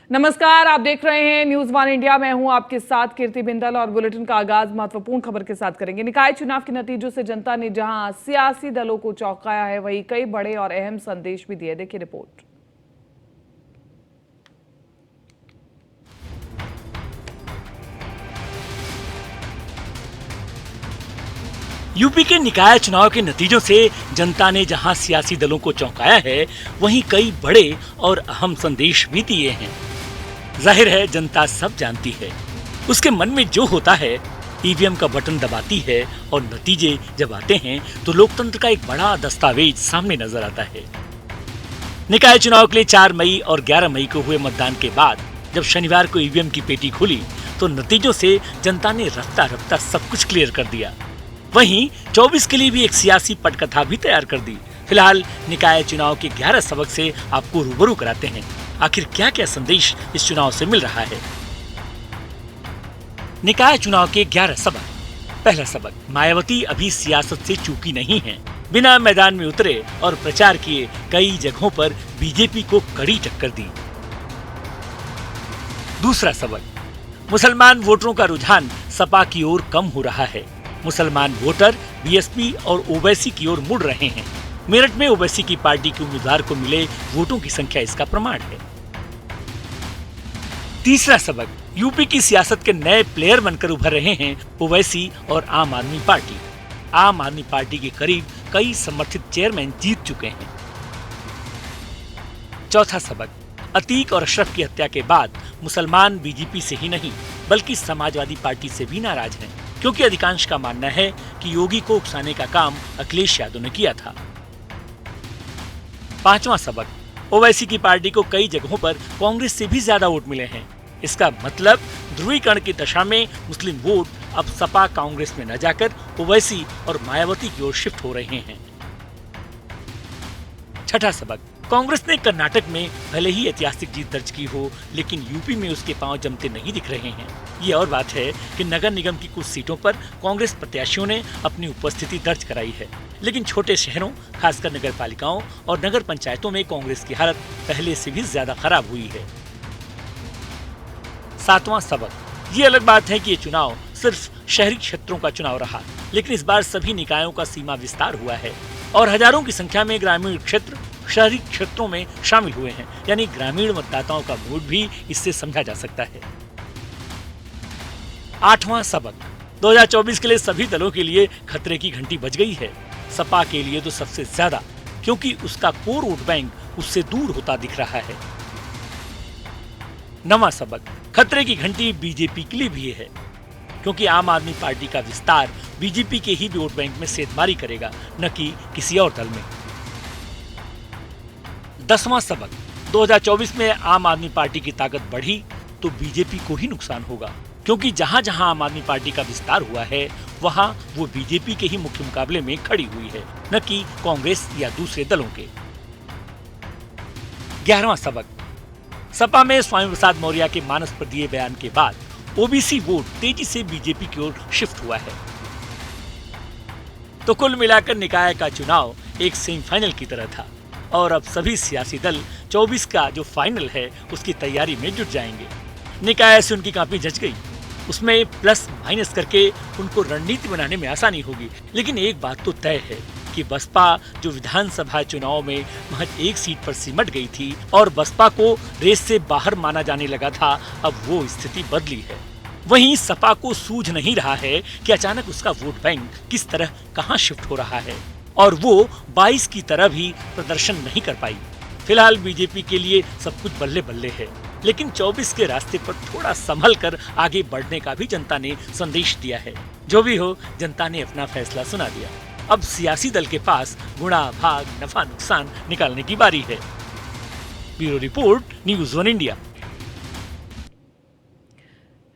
नमस्कार, आप देख रहे हैं न्यूज वन इंडिया। मैं हूं आपके साथ कीर्ति बिंदल और बुलेटिन का आगाज महत्वपूर्ण खबर के साथ करेंगे। निकाय चुनाव के नतीजों से जनता ने जहां सियासी दलों को चौंकाया है, वहीं कई बड़े और अहम संदेश भी दिए। देखिए रिपोर्ट। यूपी के निकाय चुनाव के नतीजों से जनता ने जहां सियासी दलों को चौंकाया है, वहीं कई बड़े और अहम संदेश भी दिए हैं। जाहिर है जनता सब जानती है। उसके मन में जो होता है, ईवीएम का बटन दबाती है और नतीजे जब आते हैं तो लोकतंत्र का एक बड़ा दस्तावेज सामने नजर आता है। निकाय चुनाव के लिए 4 मई और 11 मई को हुए मतदान के बाद जब शनिवार को ईवीएम की पेटी खुली तो नतीजों से जनता ने रफ्ता रफ्ता सब कुछ क्लियर कर दिया। वहीं 24 के लिए भी एक सियासी पटकथा भी तैयार कर दी। फिलहाल निकाय चुनाव के 11 सबक से आपको रूबरू कराते हैं। आखिर क्या क्या संदेश इस चुनाव से मिल रहा है। निकाय चुनाव के 11 सबक। पहला सबक, मायावती अभी सियासत से चूकी नहीं है। बिना मैदान में उतरे और प्रचार किए कई जगहों पर बीजेपी को कड़ी टक्कर दी। दूसरा सबक, मुसलमान वोटरों का रुझान सपा की ओर कम हो रहा है। मुसलमान वोटर बीएसपी और ओवैसी की ओर मुड़ रहे हैं। मेरठ में ओवैसी की पार्टी के उम्मीदवार को मिले वोटों की संख्या इसका प्रमाण है। तीसरा सबक, यूपी की सियासत के नए प्लेयर बनकर उभर रहे हैं ओवैसी और आम आदमी पार्टी। आम आदमी पार्टी के करीब कई समर्थित चेयरमैन जीत चुके हैं। चौथा सबक, अतीक और अशरफ की हत्या के बाद मुसलमान बीजेपी से ही नहीं बल्कि समाजवादी पार्टी से भी नाराज हैं, क्योंकि अधिकांश का मानना है कि योगी को उकसाने का काम अखिलेश यादव ने किया था। पांचवा सबक, ओवैसी की पार्टी को कई जगहों पर कांग्रेस से भी ज्यादा वोट मिले हैं। इसका मतलब ध्रुवीकरण की दशा में मुस्लिम वोट अब सपा कांग्रेस में न जाकर ओवैसी और मायावती की ओर शिफ्ट हो रहे हैं। छठा सबक, कांग्रेस ने कर्नाटक में भले ही ऐतिहासिक जीत दर्ज की हो, लेकिन यूपी में उसके पांव जमते नहीं दिख रहे हैं। ये और बात है कि नगर निगम की कुछ सीटों पर कांग्रेस प्रत्याशियों ने अपनी उपस्थिति दर्ज कराई है, लेकिन छोटे शहरों, खासकर नगर पालिकाओं और नगर पंचायतों में कांग्रेस की हालत पहले से भी ज्यादा खराब हुई है। सातवां सबक, ये अलग बात है कि ये चुनाव सिर्फ शहरी क्षेत्रों का चुनाव रहा, लेकिन इस बार सभी निकायों का सीमा विस्तार हुआ है और हजारों की संख्या में ग्रामीण क्षेत्र शहरी क्षेत्रों में शामिल हुए हैं। यानी ग्रामीण मतदाताओं का मूड भी इससे समझा जा सकता है। आठवां सबक, 2024 के लिए सभी दलों के लिए खतरे की घंटी बज गई है। सपा के लिए तो सबसे ज्यादा, क्योंकि उसका कोर वोट बैंक उससे दूर होता दिख रहा है। नवां सबक, खतरे की घंटी बीजेपी के लिए भी है, क्योंकि आम आदमी पार्टी का विस्तार बीजेपी के ही वोट बैंक में सेंधमारी करेगा, न कि किसी और दल में। 10वां सबक, 2024 में आम आदमी पार्टी की ताकत बढ़ी तो बीजेपी को ही नुकसान होगा, क्योंकि जहां जहां आम आदमी पार्टी का विस्तार हुआ है वहां वो बीजेपी के ही मुख्य मुकाबले में खड़ी हुई है, न कि कांग्रेस या दूसरे दलों के। 11वां सबक, सपा में स्वामी प्रसाद मौर्य के मानस पर दिए बयान के बाद ओबीसी वोट तेजी से बीजेपी की ओर शिफ्ट हुआ है। तो कुल मिलाकर निकाय का चुनाव एक सेमीफाइनल की तरह था और अब सभी सियासी दल 24 का जो फाइनल है उसकी तैयारी में जुट जाएंगे। निकाय से उनकी काफी जच गई, उसमें प्लस माइनस करके उनको रणनीति बनाने में आसानी होगी। लेकिन एक बात तो तय है कि बसपा जो विधानसभा चुनाव में महज एक सीट पर सिमट गई थी और बसपा को रेस से बाहर माना जाने लगा था, अब वो स्थिति बदली है। वहीं सपा को सूझ नहीं रहा है कि अचानक उसका वोट बैंक किस तरह कहां शिफ्ट हो रहा है और वो 22 की तरह भी प्रदर्शन नहीं कर पाई। फिलहाल बीजेपी के लिए सब कुछ बल्ले बल्ले है, लेकिन 24 के रास्ते पर थोड़ा संभल कर आगे बढ़ने का भी जनता ने संदेश दिया है। जो भी हो, जनता ने अपना फैसला सुना दिया। अब सियासी दल के पास गुणा भाग नफा नुकसान निकालने की बारी है। Bureau report, news one India.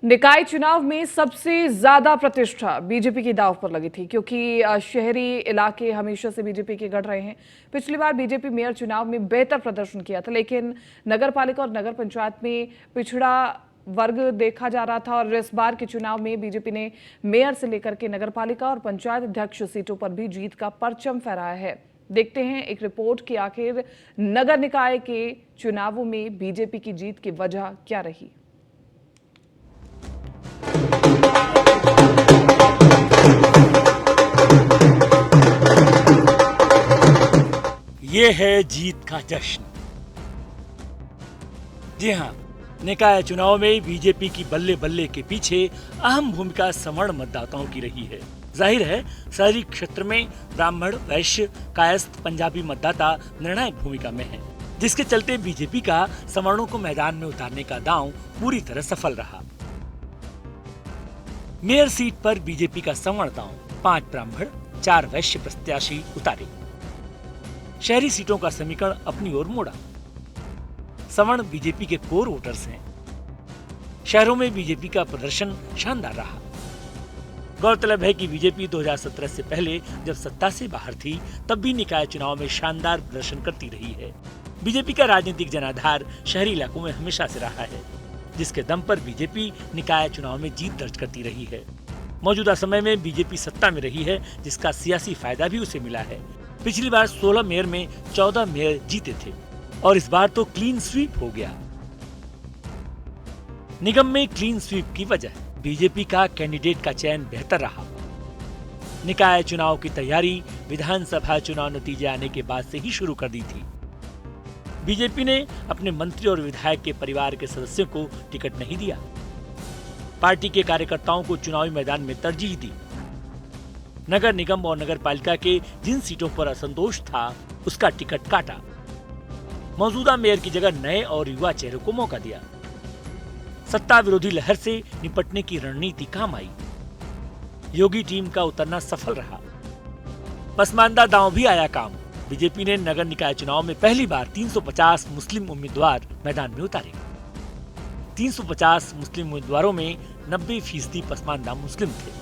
निकाय चुनाव में सबसे ज्यादा प्रतिष्ठा बीजेपी की दांव पर लगी थी, क्योंकि शहरी इलाके हमेशा से बीजेपी के गढ़ रहे हैं। पिछली बार बीजेपी मेयर चुनाव में बेहतर प्रदर्शन किया था, लेकिन नगर पालिका और नगर पंचायत में पिछड़ा वर्ग देखा जा रहा था और इस बार के चुनाव में बीजेपी ने मेयर से लेकर के नगर पालिका और पंचायत अध्यक्ष सीटों पर भी जीत का परचम फहराया है। देखते हैं एक रिपोर्ट कि आखिर नगर निकाय के चुनावों में बीजेपी की जीत की वजह क्या रही। ये है जीत का जश्न। जी हाँ, निकाय चुनाव में बीजेपी की बल्ले बल्ले के पीछे अहम भूमिका सवर्ण मतदाताओं की रही है। जाहिर है, शहरी क्षेत्र में ब्राह्मण, वैश्य, कायस्थ, पंजाबी मतदाता निर्णायक भूमिका में हैं, जिसके चलते बीजेपी का सवर्णों को मैदान में उतारने का दांव पूरी तरह सफल रहा। मेयर सीट पर बीजेपी का सवर्ण दांव 5 ब्राह्मण, 4 वैश्य प्रत्याशी उतारे। शहरी सीटों का समीकरण अपनी ओर मोड़ा। सवर्ण बीजेपी के कोर वोटर्स हैं। शहरों में बीजेपी का प्रदर्शन शानदार रहा। गौरतलब है कि बीजेपी 2017 से पहले जब सत्ता से बाहर थी, तब भी निकाय चुनाव में शानदार प्रदर्शन करती रही है। बीजेपी का राजनीतिक जनाधार शहरी इलाकों में हमेशा से रहा है, जिसके दम पर बीजेपी निकाय चुनाव में जीत दर्ज करती रही है। मौजूदा समय में बीजेपी सत्ता में रही है, जिसका सियासी फायदा भी उसे मिला है। पिछली बार 16 मेयर में 14 मेयर जीते थे और इस बार तो क्लीन स्वीप हो गया। निगम में क्लीन स्वीप की वजह बीजेपी का कैंडिडेट का चयन बेहतर रहा। निकाय चुनाव की तैयारी विधानसभा चुनाव नतीजे आने के बाद से ही शुरू कर दी थी। बीजेपी ने अपने मंत्री और विधायक के परिवार के सदस्यों को टिकट नहीं दिया। पार्टी के कार्यकर्ताओं को चुनावी मैदान में तरजीह दी। नगर निगम और नगर पालिका के जिन सीटों पर असंतोष था, उसका टिकट काटा। मौजूदा मेयर की जगह नए और युवा चेहरों को मौका दिया। सत्ता विरोधी लहर से निपटने की रणनीति काम आई। योगी टीम का उतरना सफल रहा। पसमानदा दांव भी आया काम। बीजेपी ने नगर निकाय चुनाव में पहली बार 350 मुस्लिम उम्मीदवार मैदान में उतारे। 350 मुस्लिम उम्मीदवारों में 90% पसमानदा मुस्लिम थे।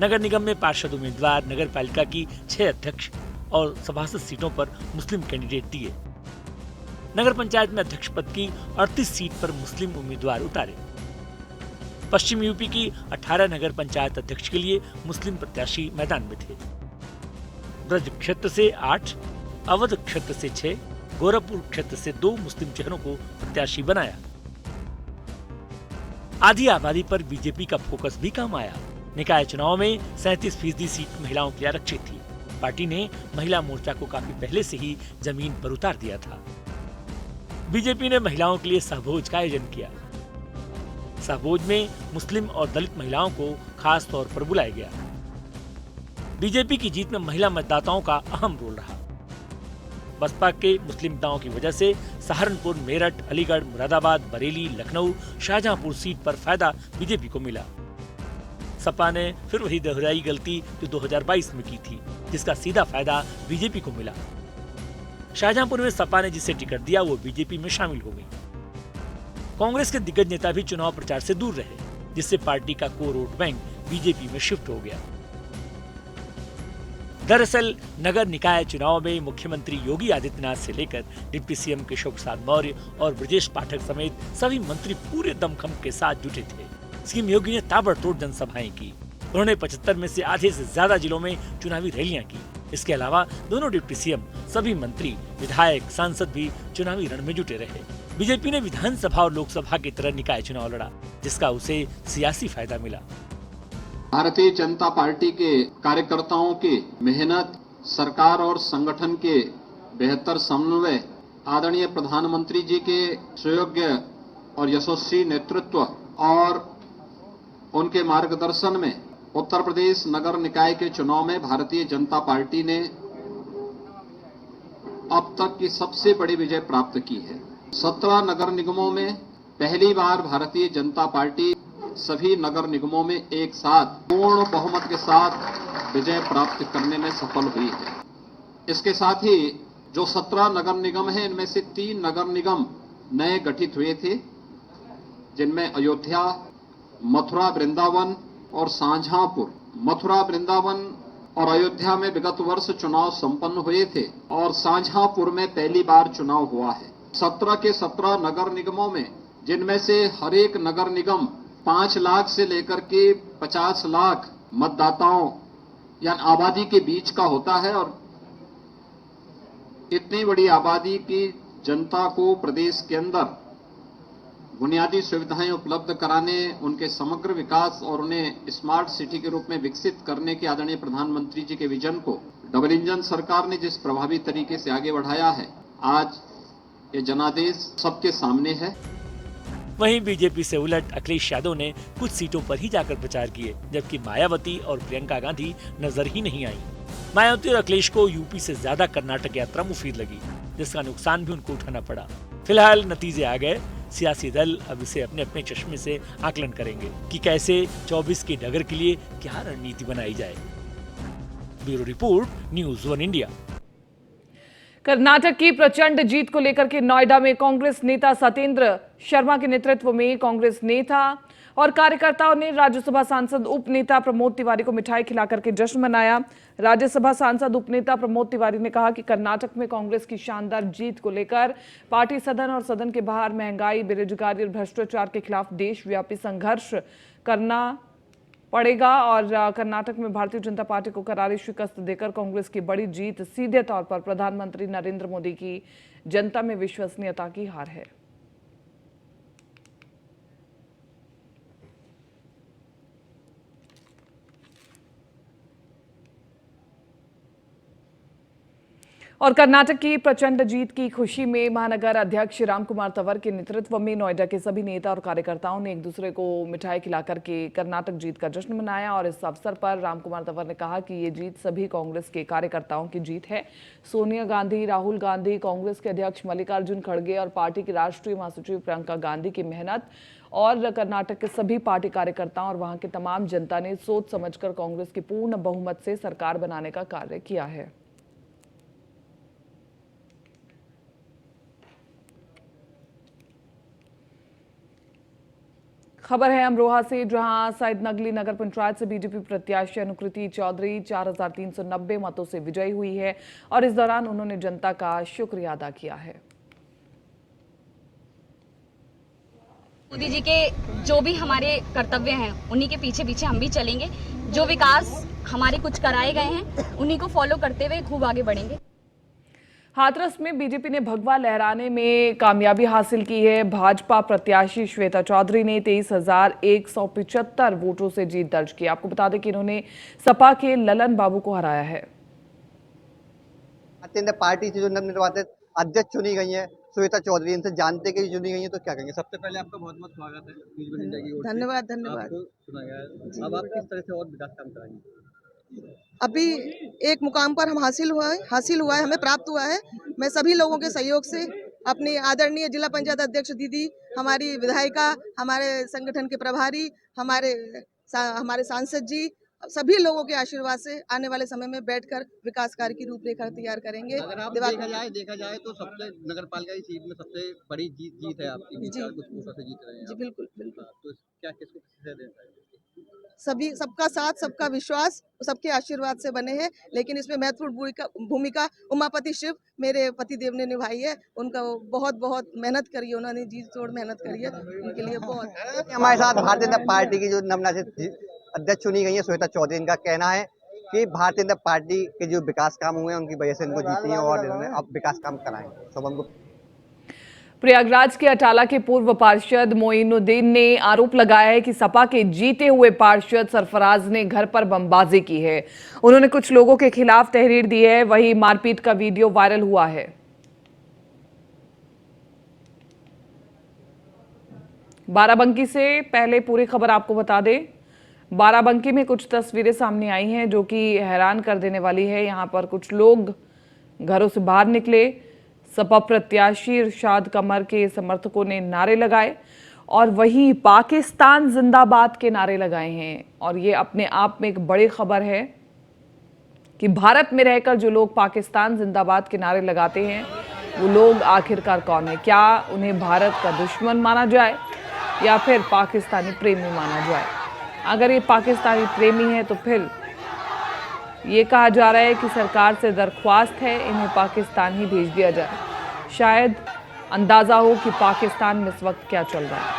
नगर निगम में पार्षद उम्मीदवार, नगर पालिका की 6 अध्यक्ष और सभासद सीटों पर मुस्लिम कैंडिडेट दिए। नगर पंचायत में अध्यक्ष पद की 38 सीट पर मुस्लिम उम्मीदवार उतारे। पश्चिम यूपी की 18 नगर पंचायत अध्यक्ष के लिए मुस्लिम प्रत्याशी मैदान में थे। ब्रज क्षेत्र से 8, अवध क्षेत्र से 6, गोरखपुर क्षेत्र से 2 मुस्लिम चेहरों को प्रत्याशी बनाया। आधी आबादी पर बीजेपी का फोकस भी काम आया। निकाय चुनाव में 37% सीट महिलाओं के लिए आरक्षित थी। पार्टी ने महिला मोर्चा को काफी पहले से ही जमीन पर उतार दिया था। बीजेपी ने महिलाओं के लिए सहभोज का आयोजन किया। सहभोज में मुस्लिम और दलित महिलाओं को खास तौर पर बुलाया गया। बीजेपी की जीत में महिला मतदाताओं का अहम रोल रहा। बसपा के मुस्लिम नेताओं की वजह से सहारनपुर, मेरठ, अलीगढ़, मुरादाबाद, बरेली, लखनऊ, शाहजहांपुर सीट पर फायदा बीजेपी को मिला। सपा ने फिर वही दोहराई गलती जो 2022 में की थी, जिसका सीधा फायदा बीजेपी को मिला। शाहजहांपुर में सपा ने जिसे टिकट दिया, वो बीजेपी में शामिल हो गई। कांग्रेस के दिग्गज नेता भी चुनाव प्रचार से दूर रहे, जिससे पार्टी का कोर वोट बैंक बीजेपी में शिफ्ट हो गया। दरअसल नगर निकाय चुनाव में मुख्यमंत्री योगी आदित्यनाथ से लेकर डिप्टी सीएम केशव प्रसाद मौर्य और ब्रजेश पाठक समेत सभी मंत्री पूरे दमखम के साथ जुटे थे। सीएम योगी ने ताबड़तोड़ जनसभाएं की। उन्होंने 75 में से आधे से ज्यादा जिलों में चुनावी रैलियां की। इसके अलावा दोनों डिप्टी सीएम, सभी मंत्री, विधायक, सांसद भी चुनावी रण में जुटे रहे। बीजेपी ने विधानसभा और लोकसभा की तरह निकाय चुनाव लड़ा, जिसका उसे सियासी फायदा मिला। भारतीय जनता पार्टी के कार्यकर्ताओं की मेहनत, सरकार और संगठन के बेहतर समन्वय, आदरणीय प्रधानमंत्री जी के सुयोग्य और यशस्वी नेतृत्व और उनके मार्गदर्शन में उत्तर प्रदेश नगर निकाय के चुनाव में भारतीय जनता पार्टी ने अब तक की सबसे बड़ी विजय प्राप्त की है। 17 नगर निगमों में पहली बार भारतीय जनता पार्टी सभी नगर निगमों में एक साथ पूर्ण बहुमत के साथ विजय प्राप्त करने में सफल हुई है। इसके साथ ही जो 17 नगर निगम हैं, इनमें से 3 नगर निगम नए गठित हुए थे, जिनमें अयोध्या, मथुरा वृंदावन और शाहजहांपुर। मथुरा वृंदावन और अयोध्या में विगत वर्ष चुनाव संपन्न हुए थे और शाहजहांपुर में पहली बार चुनाव हुआ है। 17 के 17 नगर निगमों में, जिनमें से हर एक नगर निगम 5 लाख से लेकर के 50 लाख मतदाताओं या आबादी के बीच का होता है और इतनी बड़ी आबादी की जनता को प्रदेश के अंदर बुनियादी सुविधाएं उपलब्ध कराने, उनके समग्र विकास और उन्हें स्मार्ट सिटी के रूप में विकसित करने के आदरणीय प्रधानमंत्री जी के विजन को डबल इंजन सरकार ने जिस प्रभावी तरीके से आगे बढ़ाया है, आज ये जनादेश सबके सामने है। वहीं बीजेपी से उलट अखिलेश यादव ने कुछ सीटों पर ही जाकर प्रचार किए, जबकि मायावती और प्रियंका गांधी नजर ही नहीं आई। मायावती और अखिलेश को यूपी से ज्यादा कर्नाटक यात्रा मुफीद लगी, जिसका नुकसान भी उनको उठाना पड़ा। फिलहाल नतीजे आ गए, सियासी दल अब इसे अपने अपने चश्मे से आकलन करेंगे कि कैसे 24 की डगर के लिए क्या रणनीति बनाई जाए। Bureau report, news 1 India. Karnataka की प्रचंड जीत को लेकर के नोएडा में कांग्रेस नेता सत्येंद्र शर्मा के नेतृत्व में कांग्रेस नेता और कार्यकर्ताओं ने राज्यसभा सांसद उप नेता प्रमोद तिवारी को मिठाई खिलाकर के जश्न मनाया। राज्यसभा सांसद उप नेता प्रमोद तिवारी ने कहा कि कर्नाटक में कांग्रेस की शानदार जीत को लेकर पार्टी सदन और सदन के बाहर महंगाई, बेरोजगारी और भ्रष्टाचार के खिलाफ देशव्यापी संघर्ष करना पड़ेगा और कर्नाटक में भारतीय जनता पार्टी को करारी शिकस्त देकर कांग्रेस की बड़ी जीत सीधे तौर पर प्रधानमंत्री नरेंद्र मोदी की जनता में विश्वसनीयता की हार है। और कर्नाटक की प्रचंड जीत की खुशी में महानगर अध्यक्ष रामकुमार तंवर के नेतृत्व में नोएडा के सभी नेता और कार्यकर्ताओं ने एक दूसरे को मिठाई खिलाकर के कर्नाटक जीत का जश्न मनाया। और इस अवसर पर रामकुमार तंवर ने कहा कि ये जीत सभी कांग्रेस के कार्यकर्ताओं की जीत है। सोनिया गांधी, राहुल गांधी, कांग्रेस के अध्यक्ष मल्लिकार्जुन खड़गे और पार्टी की राष्ट्रीय महासचिव प्रियंका गांधी की मेहनत और कर्नाटक के सभी पार्टी कार्यकर्ताओं और वहां की तमाम जनता ने सोच समझकर कांग्रेस की पूर्ण बहुमत से सरकार बनाने का कार्य किया है। खबर है अमरोहा से, जहां सैदनगली नगर पंचायत से बीजेपी प्रत्याशी अनुकृति चौधरी 4390 मतों से विजयी हुई है और इस दौरान उन्होंने जनता का शुक्रिया अदा किया है। मोदी जी के जो भी हमारे कर्तव्य हैं उन्हीं के पीछे पीछे हम भी चलेंगे। जो विकास हमारे कुछ कराए गए हैं उन्हीं को फॉलो करते हुए खूब आगे बढ़ेंगे। हाथरस में बीजेपी ने भगवा लहराने में कामयाबी हासिल की है। भाजपा प्रत्याशी श्वेता चौधरी ने 23,175 वोटों से जीत दर्ज की। आपको बता दें कि इन्होंने सपा के ललन बाबू को हराया है। पार्टी से जो नवनिर्वाचित अध्यक्ष चुनी गई है श्वेता चौधरी, इनसे जानते कि चुनी गई है, तो क्या कहेंगे? सबसे पहले आपका बहुत बहुत स्वागत है। धन्यवाद। अब आप किस तरह से और विकास काम कराएंगे? अभी एक मुकाम पर हम हासिल हुआ है, हमें प्राप्त हुआ है। मैं सभी लोगों के सहयोग से, अपनी आदरणीय जिला पंचायत अध्यक्ष दीदी, हमारी विधायिका, हमारे संगठन के प्रभारी, हमारे सांसद जी, सभी लोगों के आशीर्वाद से आने वाले समय में बैठकर विकास कार्य की रूपरेखा तैयार करेंगे। अगर आप देखा जाए तो सबसे नगर पालिका की सीट में सबसे बड़ी जीत है आपकी, कुछ वोटों से जीत रहे हैं। जी बिल्कुल। तो क्या किसको किससे देना है? सबका साथ, सबका विश्वास, सबके आशीर्वाद से बने हैं। लेकिन इसमें महत्वपूर्ण भूमिका उमापति शिव, मेरे पति देव ने निभाई है। उनका बहुत बहुत मेहनत करी है, उन्होंने जी तोड़ मेहनत करी है, उनके लिए बहुत। हमारे साथ भारतीय जनता पार्टी की जो नवनिर्वाचित अध्यक्ष चुनी गई है श्वेता चौधरी, इनका कहना है कि भारतीय जनता पार्टी के जो विकास काम हुए हैं उनकी वजह से इनको जीती है और इन्होंने अब विकास काम कराएंगे। प्रयागराज के अटाला के पूर्व पार्षद मोइनुद्दीन ने आरोप लगाया है कि सपा के जीते हुए पार्षद सरफराज ने घर पर बमबाजी की है। उन्होंने कुछ लोगों के खिलाफ तहरीर दी है। वहीं मारपीट का वीडियो वायरल हुआ है। बाराबंकी से पहले पूरी खबर आपको बता दें। बाराबंकी में कुछ तस्वीरें सामने आई हैं जो कि हैरान कर देने वाली है। यहां पर कुछ लोग घरों से बाहर निकले। सपा प्रत्याशी इरशाद कमर के समर्थकों ने नारे लगाए और वहीं पाकिस्तान जिंदाबाद के नारे लगाए हैं। और ये अपने आप में एक बड़ी खबर है कि भारत में रहकर जो लोग पाकिस्तान जिंदाबाद के नारे लगाते हैं वो लोग आखिरकार कौन है? क्या उन्हें भारत का दुश्मन माना जाए या फिर पाकिस्तानी प्रेमी माना जाए? अगर ये पाकिस्तानी प्रेमी है तो फिर ये कहा जा रहा है कि सरकार से दरख्वास्त है इन्हें पाकिस्तान ही भेज दिया जाए। शायद अंदाजा हो कि पाकिस्तान में इस वक्त क्या चल रहा है।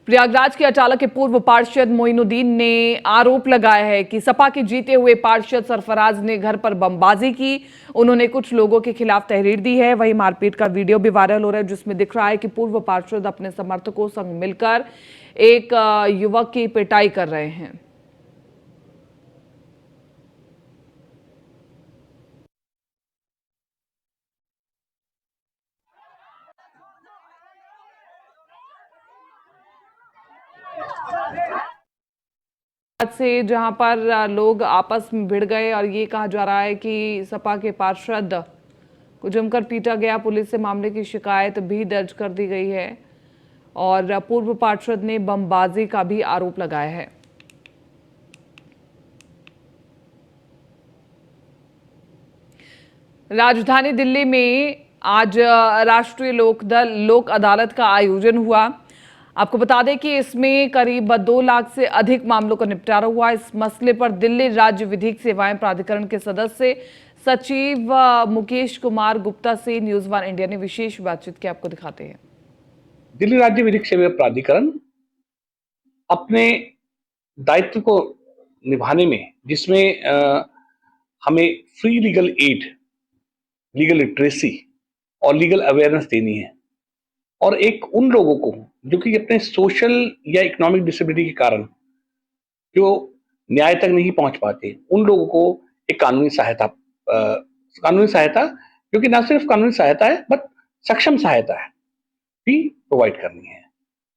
प्रयागराज के अटाला के पूर्व पार्षद मोइनुद्दीन ने आरोप लगाया है कि सपा के जीते हुए पार्षद सरफराज ने घर पर बमबाजी की। उन्होंने कुछ लोगों के खिलाफ तहरीर दी है। वहीं मारपीट का वीडियो भी वायरल हो रहा है, जिसमें दिख रहा है कि पूर्व पार्षद अपने समर्थकों संग मिलकर एक युवक की पिटाई कर रहे हैं। से जहां पर लोग आपस में भिड़ गए और ये कहा जा रहा है कि सपा के पार्षद को जमकर पीटा गया। पुलिस से मामले की शिकायत भी दर्ज कर दी गई है और पूर्व पार्षद ने बमबाजी का भी आरोप लगाया है। राजधानी दिल्ली में आज राष्ट्रीय लोकदल लोक अदालत का आयोजन हुआ। आपको बता दें कि इसमें करीब 2 लाख से अधिक मामलों का निपटारा हुआ। इस मसले पर दिल्ली राज्य विधिक सेवाएं प्राधिकरण के सदस्य सचिव मुकेश कुमार गुप्ता से न्यूज़ वन इंडिया ने विशेष बातचीत की। आपको दिखाते हैं। दिल्ली राज्य विधिक सेवा प्राधिकरण अपने दायित्व को निभाने में, जिसमें हमें free legal aid, legal literacy और लीगल अवेयरनेस देनी है, और एक उन लोगों को जो कि अपने सोशल या इकोनॉमिक डिसेबिलिटी के कारण जो न्याय तक नहीं पहुंच पाते, उन लोगों को एक कानूनी सहायता जो कि ना सिर्फ कानूनी सहायता है बट सक्षम सहायता है भी प्रोवाइड करनी है।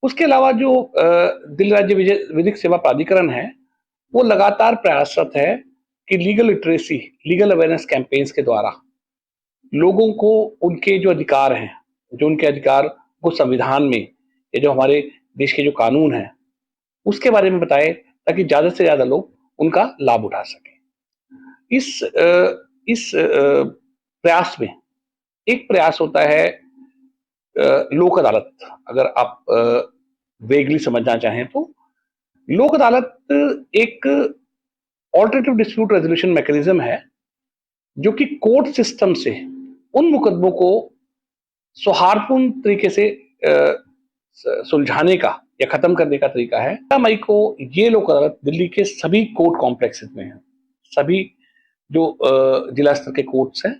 उसके अलावा जो दिल्ली राज्य विधिक सेवा प्राधिकरण है, वो लगातार प्रयासरत है कि legal literacy, legal awareness campaigns के द्वारा लोगों को उनके जो अधिकार हैं, जो उनके अधिकार को संविधान में या जो हमारे देश के जो कानून हैं उसके बारे में बताए, ताकि ज्यादा से ज्यादा लोग उनका लाभ उठा सकें। इस प्रयास में एक प्रयास होता है लोक अदालत। अगर आप वेगली समझना चाहें तो लोक अदालत एक ऑल्टरनेटिव डिस्प्यूट रेजोल्यूशन मैकेनिज्म है जो कि कोर्ट सिस्टम से उन मुकदमों को सौहार्दपूर्ण तरीके से सुलझाने का या खत्म करने का तरीका है। 15 मई को ये लोक अदालत दिल्ली के सभी कोर्ट कॉम्प्लेक्सेस में है। सभी जो जिला स्तर के कोर्ट्स हैं,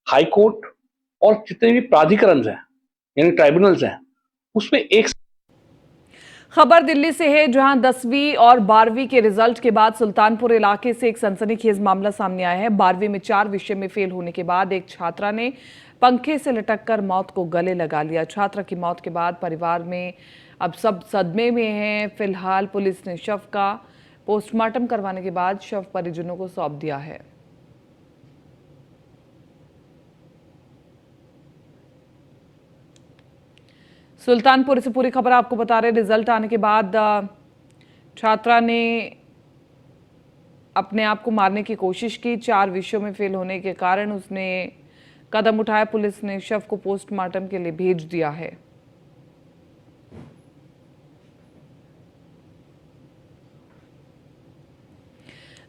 हाई कोर्ट और जितने भी प्राधिकरण हैं यानी ट्राइब्यूनल्स हैं, उसमें एक खबर दिल्ली से है, जहां 10वीं और 12वीं के रिजल्ट के बाद सुल्तानपुर इलाके से एक सनसनीखेज मामला सामने आया है। 12वीं में 4 विषय में फेल होने के बाद एक छात्रा ने पंखे से लटककर मौत को गले लगा लिया। छात्रा की मौत के बाद परिवार में अब सब सदमे में हैं। फिलहाल पुलिस ने शव का पोस्टमार्टम करवाने के बाद शव परिजनों को सौंप दिया है। सुल्तानपुर से पूरी खबर आपको बता रहे। रिजल्ट आने के बाद छात्रा ने अपने आप को मारने की कोशिश की। 4 विषयों में फेल होने के कारण उसने कदम उठाया। पुलिस ने शव को पोस्टमार्टम के लिए भेज दिया है।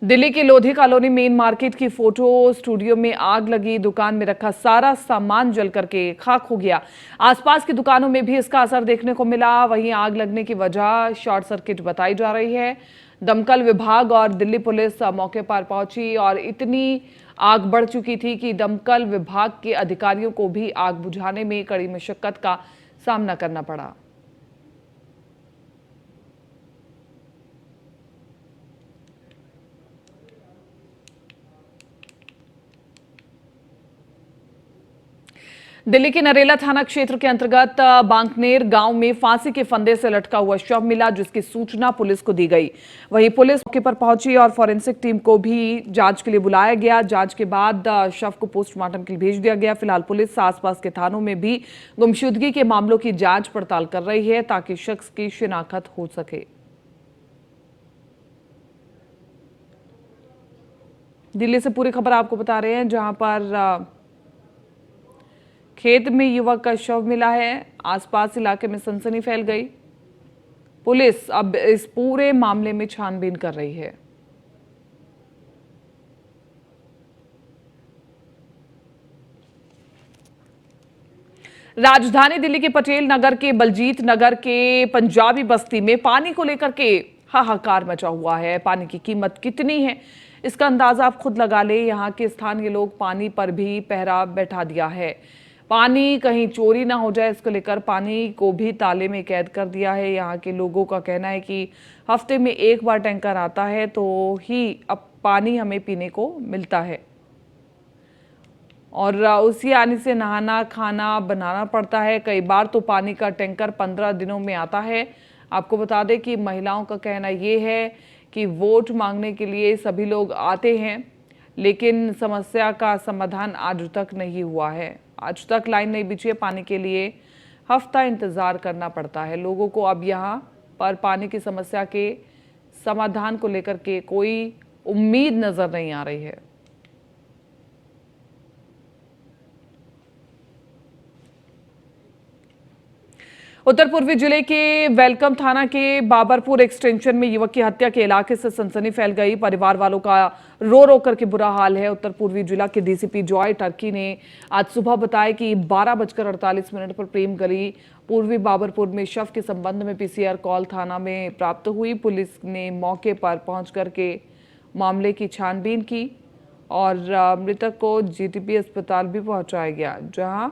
दिल्ली की लोधी कॉलोनी मेन मार्केट की फोटो स्टूडियो में आग लगी। दुकान में रखा सारा सामान जल करके खाक हो गया। आसपास की दुकानों में भी इसका असर देखने को मिला। वहीं आग लगने की वजह शॉर्ट सर्किट बताई जा रही है। दमकल विभाग और दिल्ली पुलिस मौके पर पहुंची और इतनी आग बढ़ चुकी थी कि दमकल विभाग के अधिकारियों को भी आग बुझाने में कड़ी मशक्कत का सामना करना पड़ा। दिल्ली के नरेला थाना क्षेत्र के अंतर्गत बांकनेर गांव में फांसी के फंदे से लटका हुआ शव मिला, जिसकी सूचना पुलिस को दी गई। वहीं पुलिस मौके पर पहुंची और फॉरेंसिक टीम को भी जांच के लिए बुलाया गया। जांच के बाद शव को पोस्टमार्टम के लिए भेज दिया गया। फिलहाल पुलिस आसपास के थानों में भी गुमशुदगी के मामलों की जांच पड़ताल कर रही है ताकि शख्स की शिनाख्त हो सके। दिल्ली से पूरी खबर आपको बता रहे हैं, जहां पर खेत में युवक का शव मिला है। आसपास इलाके में सनसनी फैल गई। पुलिस अब इस पूरे मामले में छानबीन कर रही है। राजधानी दिल्ली के पटेल नगर के बलजीत नगर के पंजाबी बस्ती में पानी को लेकर के हाहाकार मचा हुआ है। पानी की कीमत कितनी है इसका अंदाजा आप खुद लगा ले। यहाँ के स्थानीय लोग पानी पर भी पहरा बैठा दिया है। पानी कहीं चोरी ना हो जाए इसको लेकर पानी को भी ताले में कैद कर दिया है। यहाँ के लोगों का कहना है कि हफ्ते में एक बार टैंकर आता है तो ही अब पानी हमें पीने को मिलता है और उसी आने से नहाना खाना बनाना पड़ता है। कई बार तो पानी का टैंकर 15 दिनों में आता है। आपको बता दें कि महिलाओं का कहना ये है कि वोट मांगने के लिए सभी लोग आते हैं लेकिन समस्या का समाधान आज तक नहीं हुआ है। आज तक लाइन नहीं बिछी है। पानी के लिए हफ्ता इंतजार करना पड़ता है लोगों को। अब यहाँ पर पानी की समस्या के समाधान को लेकर के कोई उम्मीद नजर नहीं आ रही है। उत्तर पूर्वी जिले के वेलकम थाना के बाबरपुर एक्सटेंशन में युवक की हत्या के इलाके से सनसनी फैल गई। परिवार वालों का रो रो करके बुरा हाल है। उत्तर पूर्वी जिला के डीसीपी जॉय टर्की ने आज सुबह बताया कि 12:48 पर प्रेम गली पूर्वी बाबरपुर में शव के संबंध में पीसीआर कॉल थाना में प्राप्त हुई। पुलिस ने मौके पर पहुंच करके मामले की छानबीन की और मृतक को जीटीपी अस्पताल भी पहुंचाया गया जहां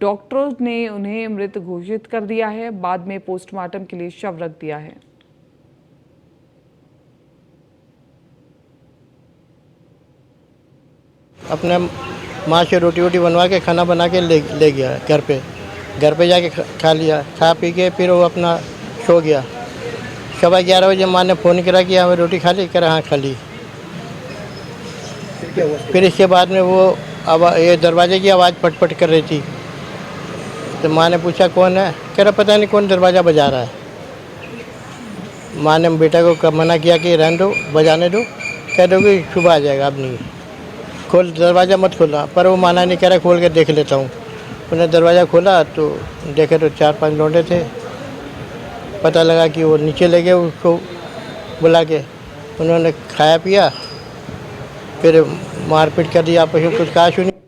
डॉक्टरों ने उन्हें मृत घोषित कर दिया है। बाद में पोस्टमार्टम के लिए शव रख दिया है। अपने माँ से रोटी वोटी बनवा के खाना बना के ले गया घर पे जाके खा लिया। खा पी के फिर वो अपना सो गया। 11:15 बजे माँ ने फ़ोन करा कि हमें रोटी खा ली। कह रहा हाँ खा ली। फिर इसके बाद में वो ये दरवाजे की आवाज़ पट कर रही थी तो माँ ने पूछा कौन है। कह रहा पता नहीं कौन दरवाज़ा बजा रहा है। माँ ने बेटा को मना किया कि रहने दो बजाने दो। कह दो कि सुबह आ जाएगा अब नहीं खोल दरवाज़ा मत खोलना। पर वो माना नहीं। कह रहा खोल के देख लेता हूँ। उन्होंने दरवाज़ा खोला तो देखे तो 4-5 लौंडे थे। पता लगा कि वो नीचे ले गए उसको बुला के। उन्होंने खाया पिया फिर मारपीट कर दी। आपस में कुछ कहा सुनी।